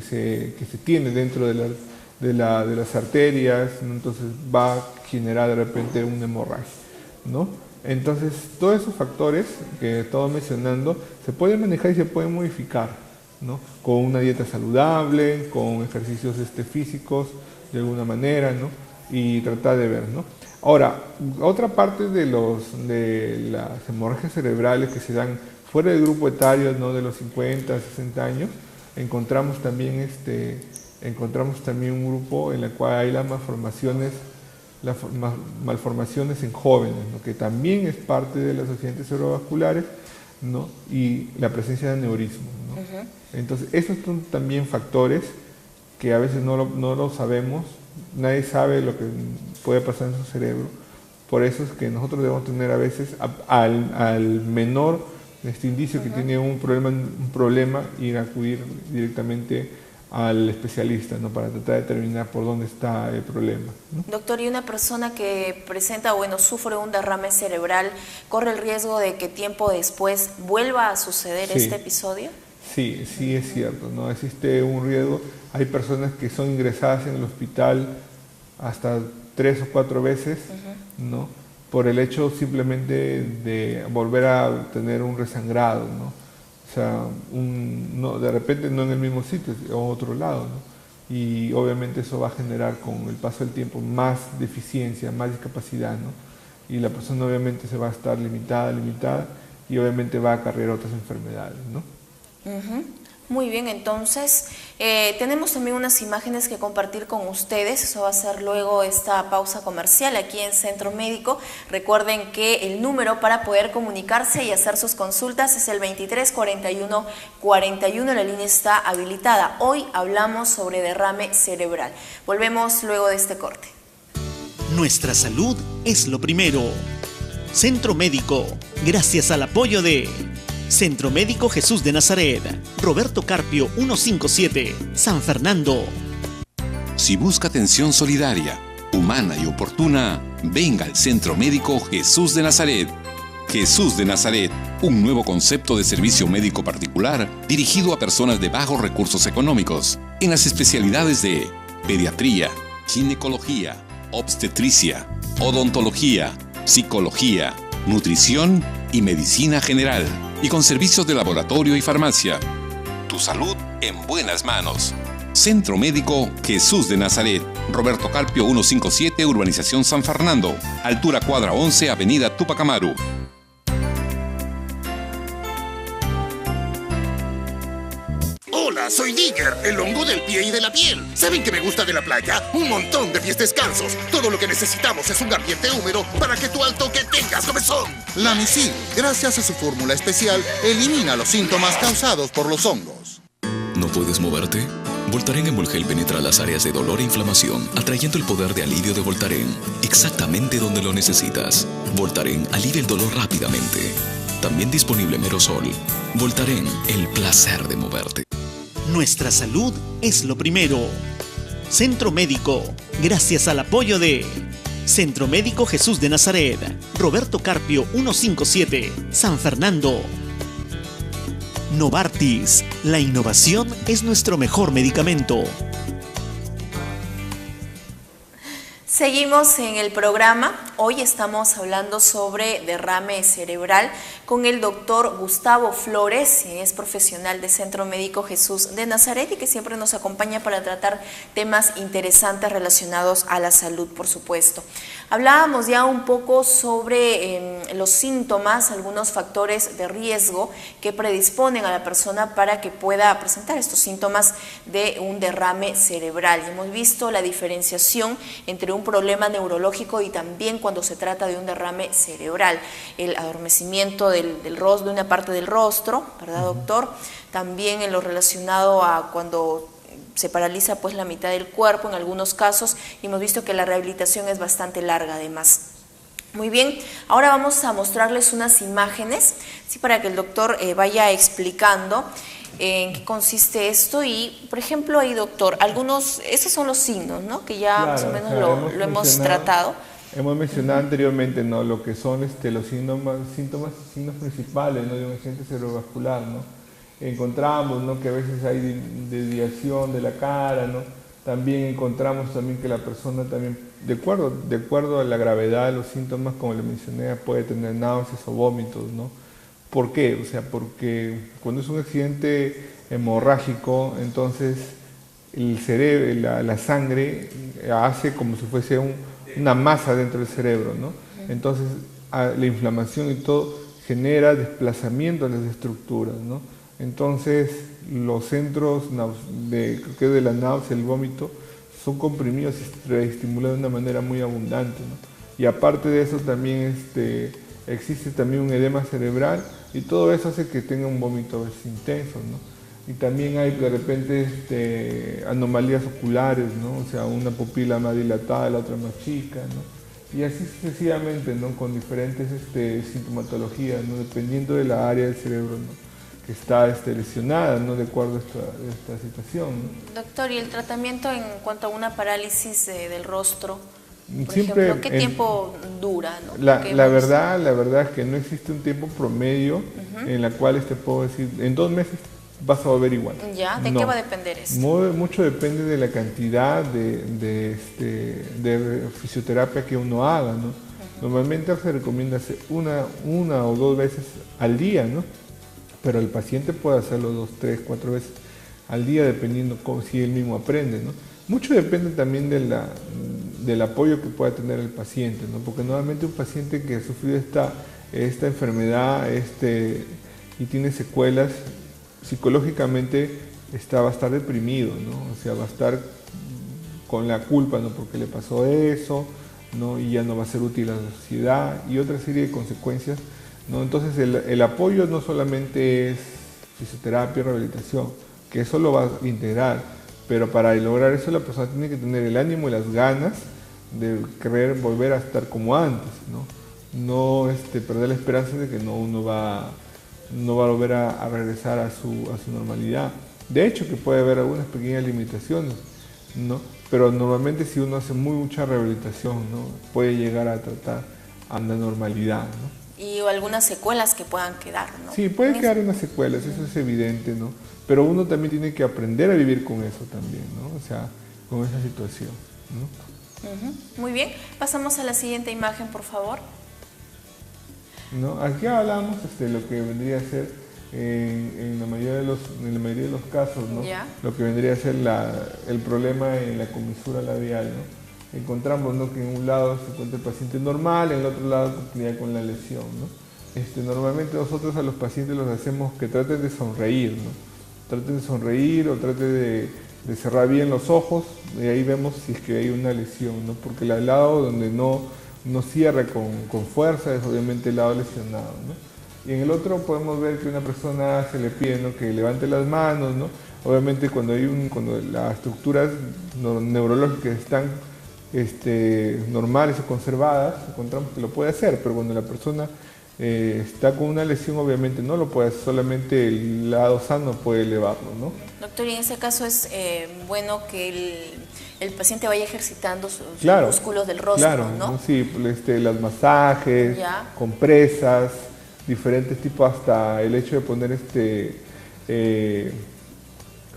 se tiene dentro de las arterias, ¿no? Entonces va a generar de repente una hemorragia, ¿no? Entonces, todos esos factores que estaba mencionando se pueden manejar y se pueden modificar, ¿no? Con una dieta saludable, con ejercicios físicos de alguna manera, ¿no? Y tratar de ver, ¿no? Ahora, otra parte de las hemorragias cerebrales que se dan fuera del grupo etario, ¿no? De los 50, 60 años, encontramos también un grupo en el cual hay las malformaciones en jóvenes, ¿no? Que también es parte de los accidentes cerebrovasculares, ¿no? Y la presencia de aneurismos, ¿no? Entonces, esos son también factores que a veces no lo sabemos, nadie sabe lo que puede pasar en su cerebro. Por eso es que nosotros debemos tener a veces al menor indicio que tiene un problema, ir a acudir directamente al especialista, ¿no? Para tratar de determinar por dónde está el problema, ¿no? Doctor, ¿y una persona que presenta, sufre un derrame cerebral, corre el riesgo de que tiempo después vuelva a suceder este episodio? Sí, sí es cierto, ¿no? Existe un riesgo. Hay personas que son ingresadas en el hospital hasta 3 o 4 veces, ¿no? Por el hecho simplemente de volver a tener un resangrado, ¿no? O sea, de repente no en el mismo sitio, o otro lado, ¿no? Y obviamente eso va a generar con el paso del tiempo más deficiencia, más discapacidad, ¿no? Y la persona obviamente se va a estar limitada, y obviamente va a acarrear otras enfermedades, ¿no? Muy bien, entonces tenemos también unas imágenes que compartir con ustedes. Eso va a ser luego esta pausa comercial aquí en Centro Médico. Recuerden que el número para poder comunicarse y hacer sus consultas es el 23 41 41, la línea está habilitada. Hoy hablamos sobre derrame cerebral. Volvemos luego de este corte. Nuestra salud es lo primero. Centro Médico, gracias al apoyo de Centro Médico Jesús de Nazaret, Roberto Carpio 157, San Fernando. Si busca atención solidaria, humana y oportuna, venga al Centro Médico Jesús de Nazaret. Jesús de Nazaret, un nuevo concepto de servicio médico particular dirigido a personas de bajos recursos económicos, en las especialidades de pediatría, ginecología, obstetricia, odontología, psicología, nutrición y medicina general, y con servicios de laboratorio y farmacia. Tu salud en buenas manos. Centro Médico Jesús de Nazaret, Roberto Carpio 157, Urbanización San Fernando, altura cuadra 11, Avenida Tupac Amaru. Hola, soy Digger, el hongo del pie y de la piel. ¿Saben qué me gusta de la playa? Un montón de pies descalzos. Todo lo que necesitamos es un ambiente húmedo para que tú al toque tengas comezón. Lamisil, gracias a su fórmula especial, elimina los síntomas causados por los hongos. ¿No puedes moverte? Voltaren Emulgel penetra las áreas de dolor e inflamación, atrayendo el poder de alivio de Voltaren, exactamente donde lo necesitas. Voltaren alivia el dolor rápidamente. También disponible en aerosol. Voltaren, el placer de moverte. Nuestra salud es lo primero. Centro Médico, gracias al apoyo de Centro Médico Jesús de Nazaret, Roberto Carpio 157, San Fernando. Novartis, la innovación es nuestro mejor medicamento. Seguimos en el programa. Hoy estamos hablando sobre derrame cerebral con el doctor Gustavo Flores, quien es profesional de Centro Médico Jesús de Nazaret y que siempre nos acompaña para tratar temas interesantes relacionados a la salud, por supuesto. Hablábamos ya un poco sobre los síntomas, algunos factores de riesgo que predisponen a la persona para que pueda presentar estos síntomas de un derrame cerebral. Y hemos visto la diferenciación entre un problema neurológico y también cuando se trata de un derrame cerebral, el adormecimiento del rostro, de una parte del rostro, ¿verdad, doctor? También en lo relacionado a cuando se paraliza pues la mitad del cuerpo en algunos casos, y hemos visto que la rehabilitación es bastante larga además. Muy bien, ahora vamos a mostrarles unas imágenes, ¿sí? Para que el doctor vaya explicando en qué consiste esto. Y, por ejemplo, ahí, doctor, esos son los signos, ¿no? Que ya claro, más o menos lo hemos tratado. Hemos mencionado anteriormente, ¿no?, lo que son los signos principales, ¿no?, de un accidente cerebrovascular, ¿no? Encontramos, ¿no?, que a veces hay desviación de la cara, ¿no? También encontramos también que la persona también, de acuerdo a la gravedad de los síntomas, como le mencioné, puede tener náuseas o vómitos, ¿no? ¿Por qué? O sea, porque cuando es un accidente hemorrágico, entonces el cerebro, la sangre hace como si fuese una masa dentro del cerebro, ¿no? Entonces la inflamación y todo genera desplazamiento de las estructuras, ¿no? Entonces los centros de la náusea, el vómito, son comprimidos y reestimulados de una manera muy abundante, ¿no? Y aparte de eso también existe también un edema cerebral y todo eso hace que tenga un vómito intenso, ¿no? Y también hay de repente anomalías oculares, ¿no? O sea, una pupila más dilatada, la otra más chica, ¿no? Y así sucesivamente, ¿no?, con diferentes sintomatologías, ¿no?, dependiendo de la área del cerebro, ¿no?, que está lesionada, ¿no?, de acuerdo a esta situación, ¿no? Doctor, ¿y el tratamiento en cuanto a una parálisis del rostro? Por Siempre, ejemplo, ¿qué tiempo dura, ¿no? La verdad es que no existe un tiempo promedio en la cual te puedo decir, en 2 meses vas a volver igual. ¿Ya? ¿De qué va a depender eso? Mucho depende de la cantidad de fisioterapia que uno haga, ¿no? Normalmente se recomienda hacer una o 2 veces al día, ¿no? Pero el paciente puede hacerlo 2, 3, 4 veces al día, dependiendo si él mismo aprende, ¿no? Mucho depende también del apoyo que pueda tener el paciente, ¿no? Porque normalmente un paciente que ha sufrido esta enfermedad y tiene secuelas, psicológicamente va a estar deprimido, ¿no? O sea, va a estar con la culpa, ¿no?, porque le pasó eso, ¿no?, y ya no va a ser útil a la sociedad y otra serie de consecuencias, ¿no? Entonces el apoyo no solamente es fisioterapia y rehabilitación, que eso lo va a integrar, pero para lograr eso la persona tiene que tener el ánimo y las ganas de querer volver a estar como antes, ¿no? No perder la esperanza de que uno va a volver a regresar a su normalidad. De hecho, que puede haber algunas pequeñas limitaciones, ¿no? Pero normalmente si uno hace mucha rehabilitación, ¿no?, puede llegar a tratar a una normalidad, ¿no? Y algunas secuelas que puedan quedar, ¿no? Sí, puede quedar unas secuelas, eso es evidente, ¿no? Pero uno también tiene que aprender a vivir con eso también, ¿no? O sea, con esa situación, ¿no? Muy bien, pasamos a la siguiente imagen, por favor. ¿No? Aquí hablamos lo que vendría a ser en la mayoría de los casos, ¿no?, lo que vendría a ser el problema en la comisura labial, ¿no? Encontramos, ¿no?, que en un lado se encuentra el paciente normal, en el otro lado continúa con la lesión, ¿no? Normalmente nosotros a los pacientes los hacemos que traten de sonreír, ¿no? Traten de sonreír o traten de cerrar bien los ojos, y ahí vemos si es que hay una lesión, ¿no? Porque el lado donde no cierra con fuerza es obviamente el lado lesionado, ¿no? Y en el otro podemos ver que una persona se le pide, ¿no?, que levante las manos, ¿no? Obviamente cuando las estructuras neurológicas están normales o conservadas, encontramos que lo puede hacer, pero cuando la persona está con una lesión obviamente no lo puede hacer, solamente el lado sano puede elevarlo, ¿no? Doctor, y en ese caso es bueno que el paciente vaya ejercitando sus músculos del rostro, ¿no? Sí, los masajes, compresas, diferentes tipos, hasta el hecho de poner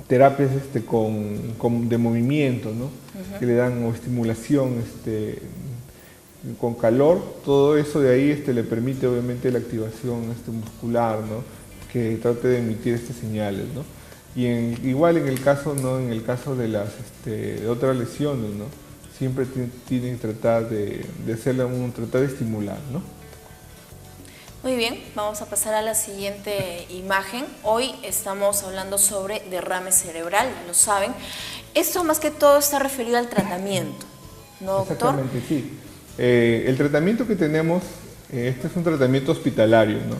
terapias de movimiento, ¿no? Que le dan o estimulación con calor, todo eso de ahí le permite obviamente la activación muscular, ¿no?, que trate de emitir estas señales, ¿no? Y igual en el caso, ¿no?, en el caso de las de otras lesiones, ¿no?, siempre tienen que tratar de tratar de estimular, ¿no? Muy bien, vamos a pasar a la siguiente imagen. Hoy estamos hablando sobre derrame cerebral, lo saben. Esto más que todo está referido al tratamiento, ¿no, doctor? Exactamente, sí. El tratamiento que tenemos, este es un tratamiento hospitalario, ¿no?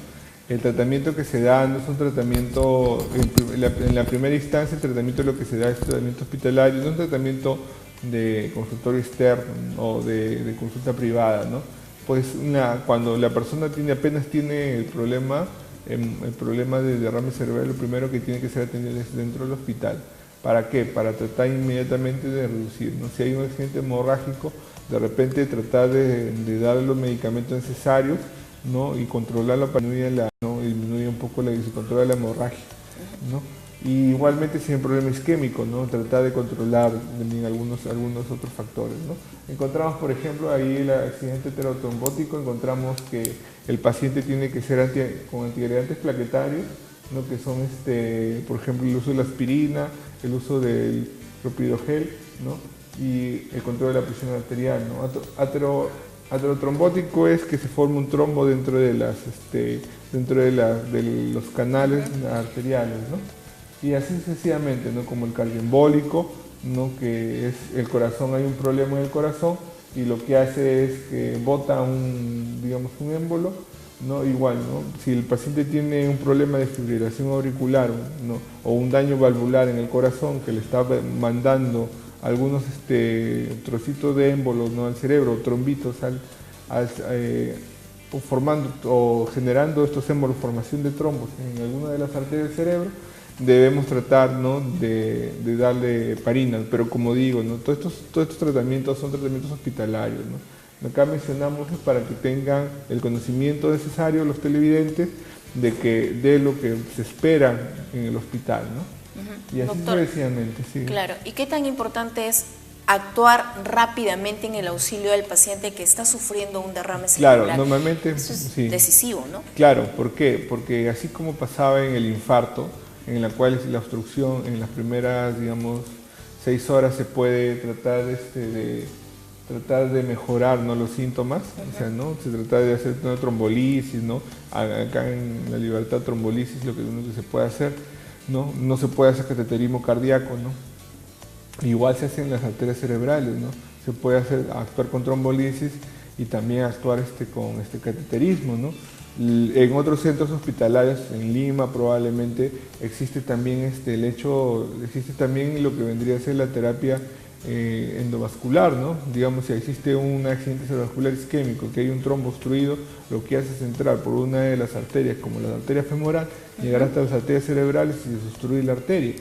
El tratamiento que se da no es un tratamiento, en la primera instancia el tratamiento lo que se da es tratamiento hospitalario, no es un tratamiento de consultorio externo o de consulta privada, ¿no? Pues cuando la persona apenas tiene el problema de derrame cerebral, lo primero que tiene que ser atendido es dentro del hospital. ¿Para qué? Para tratar inmediatamente de reducir, ¿no? Si hay un accidente hemorrágico, de repente tratar de darle los medicamentos necesarios, ¿no? Y controlarlo para disminuir un poco se controla la hemorragia, ¿no? Y igualmente si hay un problema isquémico, ¿no? Tratar de controlar también algunos otros factores, ¿no? Encontramos, por ejemplo, ahí el accidente heterotrombótico, encontramos que el paciente tiene que ser con antiagregantes plaquetarios, ¿no? Que son, por ejemplo, el uso de la aspirina, el uso del clopidogel, ¿no? Y el control de la presión arterial, ¿no? Aterotrombótico es que se forma un trombo dentro de los canales arteriales, ¿no? Y así sucesivamente, ¿no? Como el cardioembólico, ¿no? Que es el corazón, hay un problema en el corazón y lo que hace es que bota un émbolo, ¿no? Igual, ¿no? Si el paciente tiene un problema de fibrilación auricular, ¿no? O un daño valvular en el corazón que le está mandando algunos trocitos de émbolos, ¿no? Al cerebro, trombitos, formando o generando estos émbolos, formación de trombos en alguna de las arterias del cerebro, debemos tratar, ¿no? de darle heparina, pero como digo, ¿no? Todos estos tratamientos son tratamientos hospitalarios, ¿no? Acá mencionamos es para que tengan el conocimiento necesario los televidentes de lo que se espera en el hospital, ¿no? Y así sucesivamente, sí. Claro, ¿y qué tan importante es actuar rápidamente en el auxilio del paciente que está sufriendo un derrame cerebral? Claro, normalmente eso es sí. Decisivo, ¿no? Claro, ¿por qué? Porque así como pasaba en el infarto, en la cual la obstrucción en las primeras, 6 horas se puede tratar de mejorar, ¿no? Los síntomas, o sea, ¿no? Se trata de hacer una trombolisis, ¿no? Acá en la Libertad, trombolisis, lo que se puede hacer, ¿no? No se puede hacer cateterismo cardíaco, ¿no? Igual se hace en las arterias cerebrales, ¿no? Se puede actuar con trombolisis y también actuar con cateterismo, ¿no? En otros centros hospitalarios, en Lima probablemente, existe también existe también lo que vendría a ser la terapia endovascular, ¿no? Digamos, si existe un accidente cerebrovascular isquémico, que hay un trombo obstruido, lo que hace es entrar por una de las arterias, como la arteria femoral, llegar hasta las arterias cerebrales y desobstruir la arteria.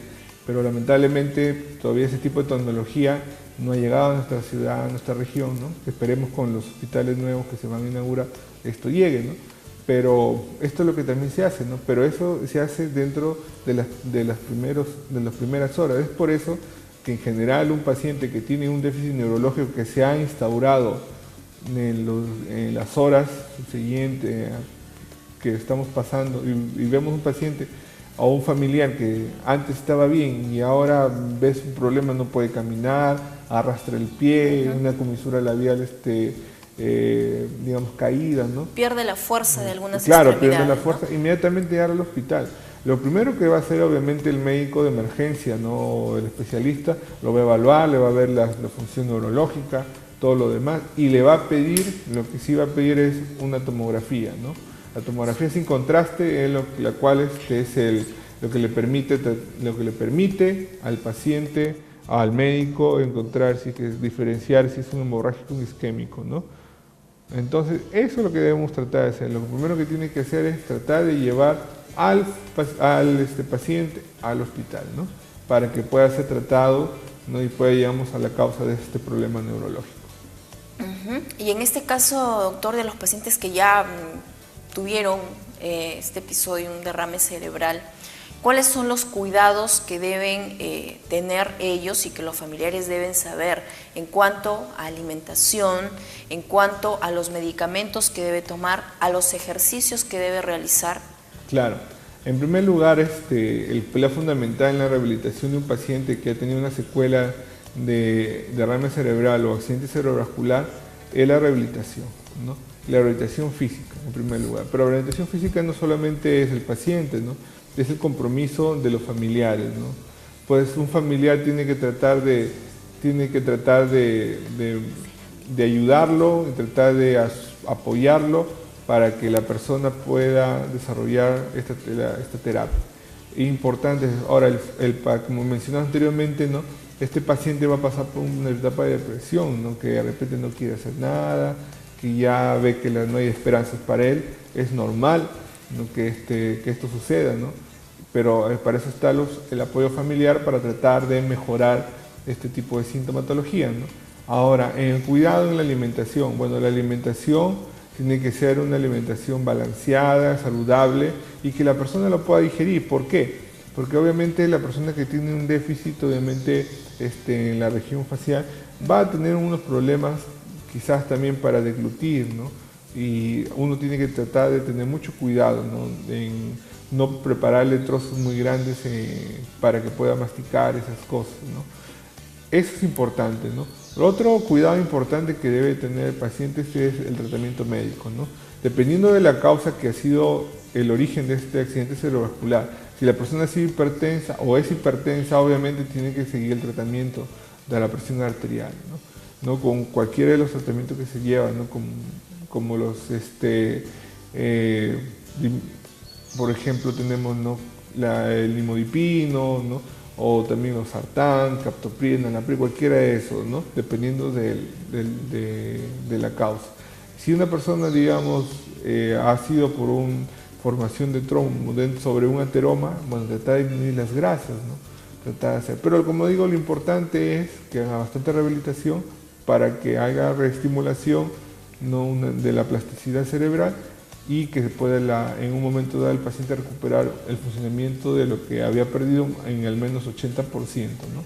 Pero lamentablemente todavía ese tipo de tecnología no ha llegado a nuestra ciudad, a nuestra región, ¿no? Esperemos con los hospitales nuevos que se van a inaugurar esto llegue, ¿no? Pero esto es lo que también se hace, ¿no? Pero eso se hace dentro de las primeras horas. Es por eso que en general un paciente que tiene un déficit neurológico que se ha instaurado en las horas siguientes que estamos pasando y vemos un paciente o un familiar que antes estaba bien y ahora ves un problema, no puede caminar, arrastra el pie, una comisura labial caída, ¿no? Pierde la fuerza de algunas extremidades. Claro, pierde la fuerza, ¿no? Inmediatamente llegar al hospital. Lo primero que va a hacer obviamente el médico de emergencia, ¿no? El especialista, lo va a evaluar, le va a ver la función neurológica, todo lo demás, y le va a pedir, lo que sí va a pedir es una tomografía, ¿no? La tomografía sin contraste es la cual es lo que le permite al paciente, al médico, diferenciar si es un hemorrágico o un isquémico, ¿no? Entonces, eso es lo que debemos tratar de hacer. Lo primero que tiene que hacer es tratar de llevar al paciente al hospital, ¿no? Para que pueda ser tratado, ¿no? Y pueda llegar a la causa de este problema neurológico. Y en este caso, doctor, de los pacientes que ya tuvieron este episodio, un derrame cerebral, ¿cuáles son los cuidados que deben tener ellos y que los familiares deben saber en cuanto a alimentación, en cuanto a los medicamentos que debe tomar, a los ejercicios que debe realizar? Claro. En primer lugar, el pilar fundamental en la rehabilitación de un paciente que ha tenido una secuela de derrame cerebral o accidente cerebrovascular es la rehabilitación, ¿no? La rehabilitación física, en primer lugar. Pero la rehabilitación física no solamente es el paciente, ¿no? Es el compromiso de los familiares, ¿no? Pues un familiar tiene que tratar de ayudarlo, tratar de apoyarlo para que la persona pueda desarrollar esta terapia. Es importante, ahora, como mencionaba anteriormente, ¿no? Este paciente va a pasar por una etapa de depresión, ¿no? Que de repente no quiere hacer nada, que ya ve que no hay esperanzas para él. Es normal, ¿no? que esto suceda, ¿no? pero para eso está el apoyo familiar para tratar de mejorar este tipo de sintomatología, ¿no? Ahora, en el cuidado en la alimentación, bueno, la alimentación tiene que ser una alimentación balanceada, saludable y que la persona lo pueda digerir. ¿Por qué? Porque obviamente la persona que tiene un déficit, obviamente en la región facial, va a tener unos problemas quizás también para deglutir, ¿no? Y uno tiene que tratar de tener mucho cuidado, ¿no? En no prepararle trozos muy grandes para que pueda masticar esas cosas, ¿no? Eso es importante, ¿no? Lo otro cuidado importante que debe tener el paciente es el tratamiento médico, ¿no? Dependiendo de la causa que ha sido el origen de este accidente cerebrovascular, si la persona ha sido hipertensa o es hipertensa, obviamente tiene que seguir el tratamiento de la presión arterial, ¿no? Con cualquiera de los tratamientos que se llevan, ¿no? Como los, por ejemplo, tenemos, ¿no? El limodipino, ¿no? O también los sartán, captopril, enalapril, cualquiera de esos, ¿no? Dependiendo de la causa. Si una persona, digamos, ha sido por una formación de trombo sobre un ateroma, bueno, tratar de disminuir las grasas, ¿no? Tratar de hacer. Pero como digo, lo importante es que haga bastante rehabilitación para que haga reestimulación, ¿no? de la plasticidad cerebral y que se pueda en un momento dado el paciente recuperar el funcionamiento de lo que había perdido en al menos 80%, ¿no?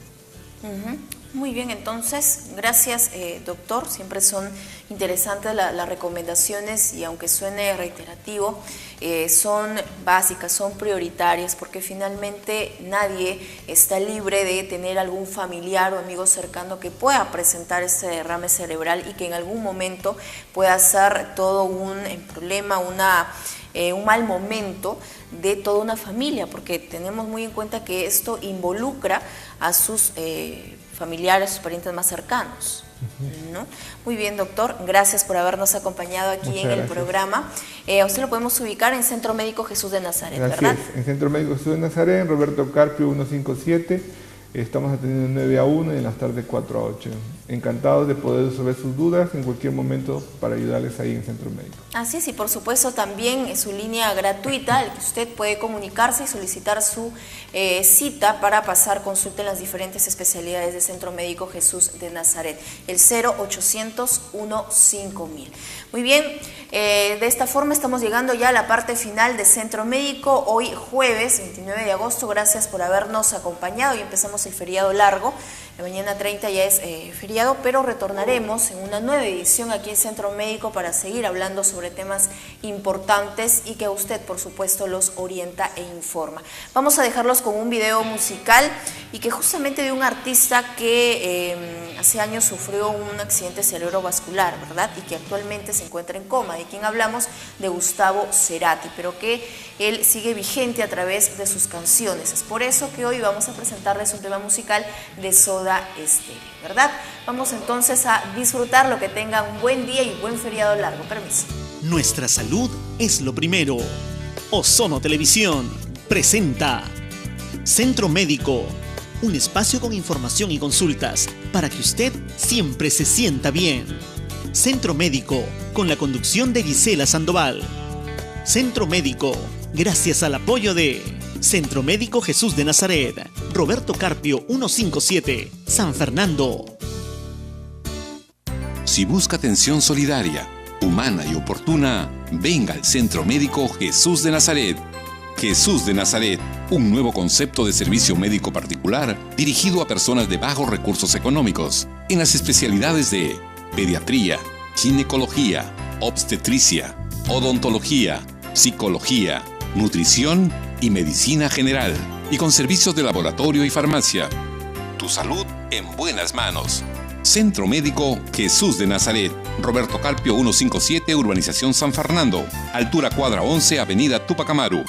Muy bien, entonces, gracias doctor, siempre son interesantes las recomendaciones y aunque suene reiterativo, son básicas, son prioritarias porque finalmente nadie está libre de tener algún familiar o amigo cercano que pueda presentar este derrame cerebral y que en algún momento pueda ser todo un problema, un mal momento de toda una familia, porque tenemos muy en cuenta que esto involucra a sus familiares, sus parientes más cercanos, ¿no? Muy bien, doctor, gracias por habernos acompañado aquí en el programa. A usted lo podemos ubicar en Centro Médico Jesús de Nazaret, ¿verdad? Así es, en Centro Médico Jesús de Nazaret, en Roberto Carpio 157, estamos atendiendo 9 a 1 y en las tardes 4 a 8. Encantados de poder resolver sus dudas en cualquier momento para ayudarles ahí en Centro Médico. Así es, y por supuesto también es su línea gratuita, el que usted puede comunicarse y solicitar su cita para pasar consulta en las diferentes especialidades de Centro Médico Jesús de Nazaret, el 0800-15000. Muy bien, de esta forma estamos llegando ya a la parte final de Centro Médico, hoy jueves 29 de agosto, gracias por habernos acompañado y empezamos el feriado largo, mañana 30 ya es feriado, pero retornaremos en una nueva edición aquí en Centro Médico para seguir hablando sobre temas importantes y que a usted, por supuesto, los orienta e informa. Vamos a dejarlos con un video musical y que justamente de un artista que hace años sufrió un accidente cerebrovascular, ¿verdad? Y que actualmente se encuentra en coma, de quien hablamos, de Gustavo Cerati, pero que él sigue vigente a través de sus canciones. Es por eso que hoy vamos a presentarles un tema musical de Soda Stereo, ¿verdad? Vamos entonces a disfrutar, lo que tenga un buen día y buen feriado largo. Permiso. Nuestra salud es lo primero. Ozono Televisión presenta Centro Médico, un espacio con información y consultas para que usted siempre se sienta bien. Centro Médico, con la conducción de Gisela Sandoval. Centro Médico, gracias al apoyo de Centro Médico Jesús de Nazaret, Roberto Carpio 157, San Fernando. Si busca atención solidaria, humana y oportuna, venga al Centro Médico Jesús de Nazaret. Jesús de Nazaret, un nuevo concepto de servicio médico particular dirigido a personas de bajos recursos económicos, en las especialidades de pediatría, ginecología, obstetricia, odontología, psicología, nutrición y medicina general, y con servicios de laboratorio y farmacia. Tu salud en buenas manos. Centro Médico Jesús de Nazaret, Roberto Carpio 157, Urbanización San Fernando, altura cuadra 11, Avenida Tupac Amaru.